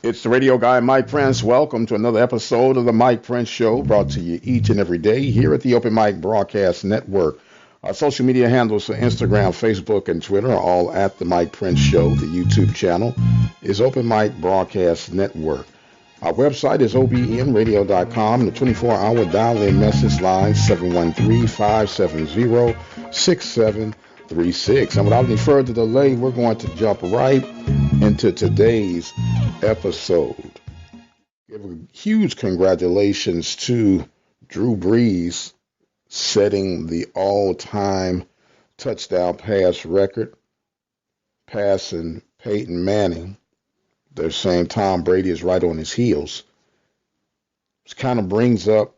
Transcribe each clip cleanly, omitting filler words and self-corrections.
It's the radio guy, Mike Prince. Welcome to another episode of the Mike Prince Show, brought to you each and every day here at the Open Mic Broadcast Network. Our social media handles for Instagram, Facebook, and Twitter are all at the Mike Prince Show. The YouTube channel is Open Mic Broadcast Network. Our website is obnradio.com. The 24-hour dial-in message line 713-570-6736. And without any further delay, we're going to jump right into today's episode. Give a huge congratulations to Drew Brees setting the all-time touchdown pass record, passing Peyton Manning. They're saying Tom Brady is right on his heels. This kind of brings up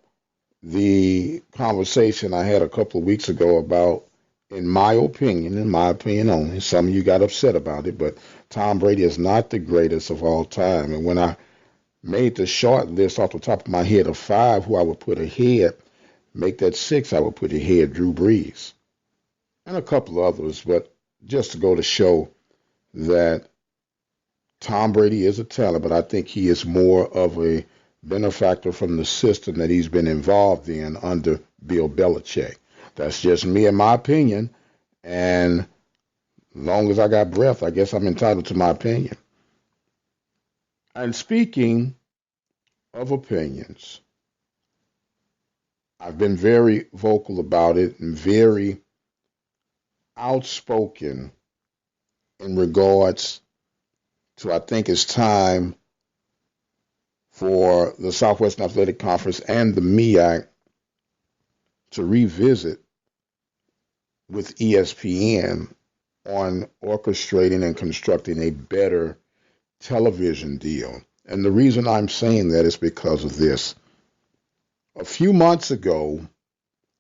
the conversation I had a couple of weeks ago about, in my opinion only, some of you got upset about it, but Tom Brady is not the greatest of all time. And when I made the short list off the top of my head of five who I would put ahead, make that six, I would put ahead Drew Brees and a couple others, but just to go to show that Tom Brady is a talent, but I think he is more of a benefactor from the system that he's been involved in under Bill Belichick. That's just me and my opinion. And as long as I got breath, I guess I'm entitled to my opinion. And speaking of opinions, I've been very vocal about it and very outspoken in regards to I think it's time for the Southwestern Athletic Conference and the MEAC to revisit with ESPN on orchestrating and constructing a better television deal. And the reason I'm saying that is because of this. A few months ago,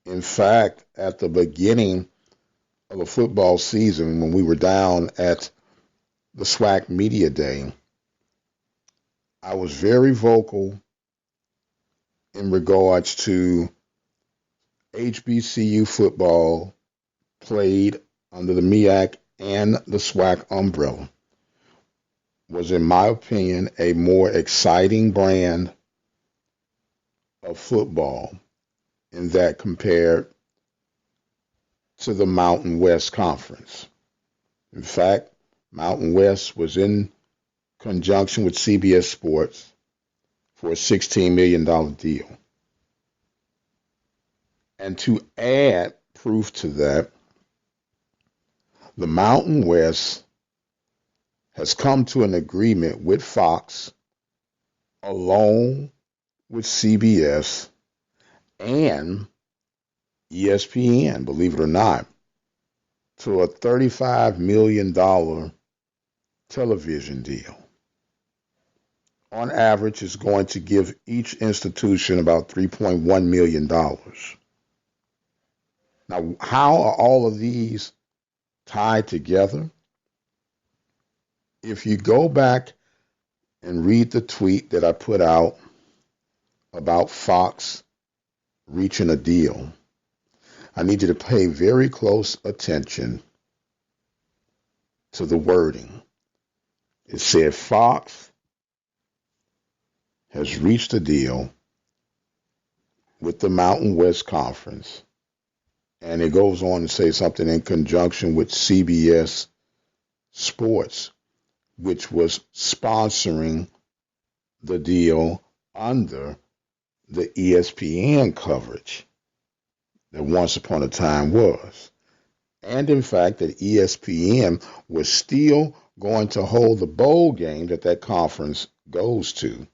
in fact, at the beginning of a football season, when we were down at the SWAC Media Day, I was very vocal in regards to HBCU football played under the MEAC and the SWAC umbrella was, in my opinion, a more exciting brand of football in that compared to the Mountain West Conference. In fact, Mountain West was in conjunction with CBS Sports for a $16 million deal. And to add proof to that, the Mountain West has come to an agreement with Fox, along with CBS and ESPN, believe it or not, to a $35 million television deal. On average, it's going to give each institution about $3.1 million. Now, how are all of these tied together? If you go back and read the tweet that I put out about Fox reaching a deal, I need you to pay very close attention to the wording. It said Fox has reached a deal with the Mountain West Conference, and it goes on to say something in conjunction with CBS Sports, which was sponsoring the deal under the ESPN coverage that once upon a time was. And in fact, that ESPN was still going to hold the bowl game that conference goes to.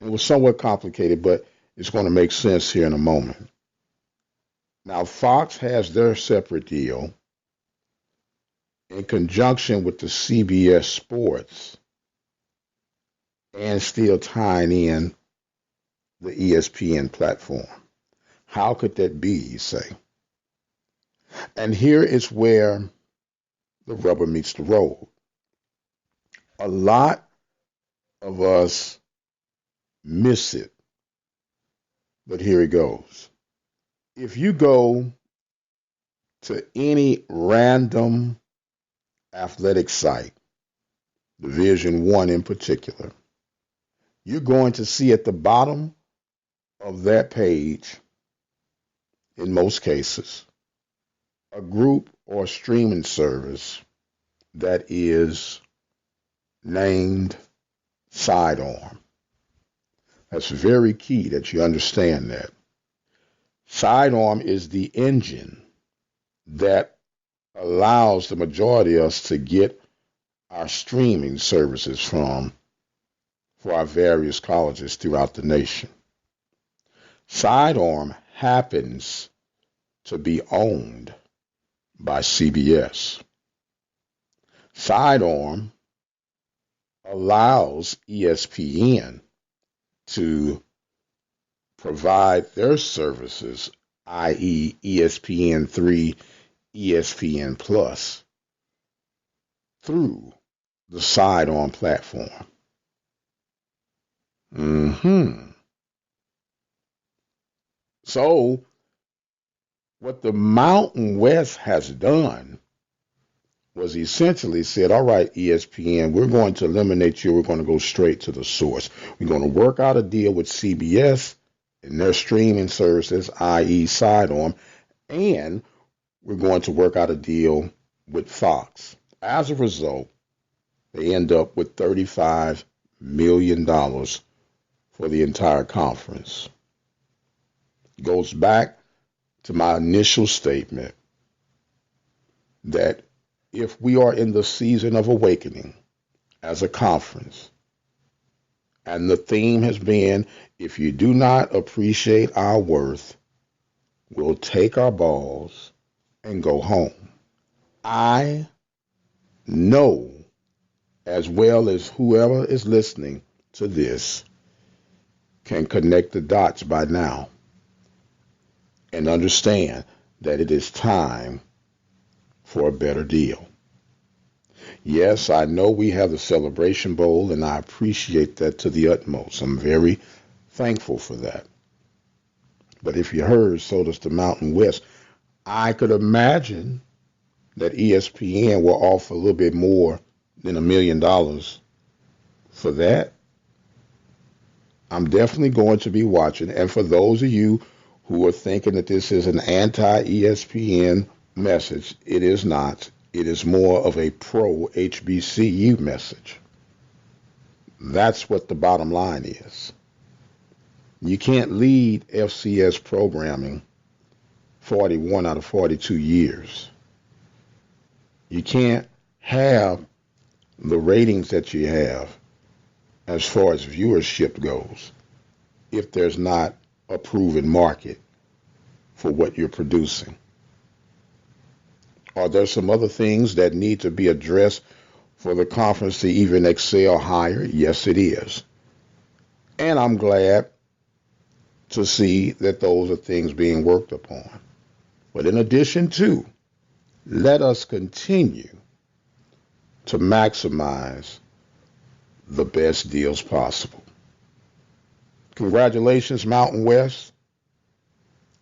It was somewhat complicated, but it's going to make sense here in a moment. Now, Fox has their separate deal in conjunction with the CBS Sports and still tying in the ESPN platform. How could that be, you say? And here is where the rubber meets the road. A lot of us miss it, but here it goes. If you go to any random athletic site Division 1 in particular, you're going to see at the bottom of that page, in most cases, a group or streaming service that is named Sidearm. That's very key that you understand that. Sidearm is the engine that allows the majority of us to get our streaming services from for our various colleges throughout the nation. Sidearm happens to be owned by CBS. Sidearm allows ESPN to provide their services, i.e. ESPN3, ESPN Plus, through the Sidearm platform. So, what the Mountain West has done was essentially said, all right, ESPN, we're going to eliminate you. We're going to go straight to the source. We're going to work out a deal with CBS and their streaming services, i.e. Sidearm, and we're going to work out a deal with Fox. As a result, they end up with $35 million for the entire conference. Goes back to my initial statement that if we are in the season of awakening as a conference, and the theme has been, if you do not appreciate our worth, we'll take our balls and go home. I know, as well as whoever is listening to this, can connect the dots by now and understand that it is time for a better deal. Yes, I know we have the Celebration Bowl, and I appreciate that to the utmost. I'm very thankful for that. But if you heard, so does the Mountain West. I could imagine that ESPN will offer a little bit more than $1 million for that. I'm definitely going to be watching. And for those of you who are thinking that this is an anti-ESPN message, it is not. It is more of a pro-HBCU message. That's what the bottom line is. You can't lead FCS programming 41 out of 42 years. You can't have the ratings that you have as far as viewership goes if there's not a proven market for what you're producing. Are there some other things that need to be addressed for the conference to even excel higher? Yes, it is. And I'm glad to see that those are things being worked upon. But in addition to, let us continue to maximize the best deals possible. Congratulations, Mountain West.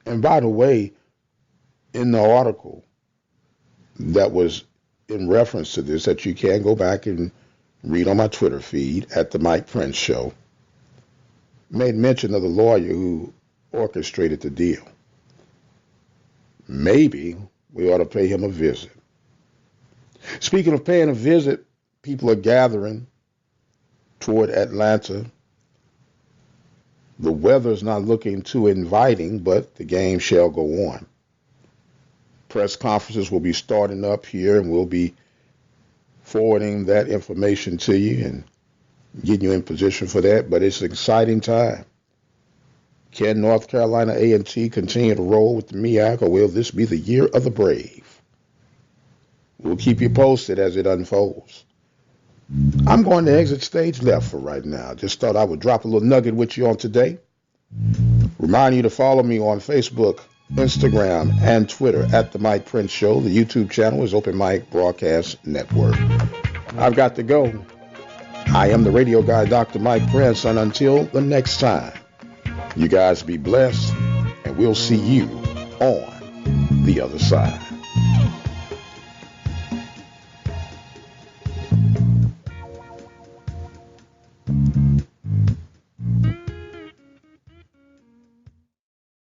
And by the way, in the article that was in reference to this, that you can go back and read on my Twitter feed at the Mike Prince Show, made mention of the lawyer who orchestrated the deal. Maybe we ought to pay him a visit. Speaking of paying a visit, people are gathering toward Atlanta. The weather's not looking too inviting, but the game shall go on. Press conferences will be starting up here, and we'll be forwarding that information to you and getting you in position for that. But it's an exciting time. Can North Carolina A&T continue to roll with the MEAC, or will this be the year of the Brave? We'll keep you posted as it unfolds. I'm going to exit stage left for right now. Just thought I would drop a little nugget with you on today. Remind you to follow me on Facebook, Instagram, and Twitter at The Mike Prince Show. The YouTube channel is Open Mic Broadcast Network. I've got to go. I am the radio guy, Dr. Mike Prince, and until the next time, you guys be blessed, and we'll see you on the other side.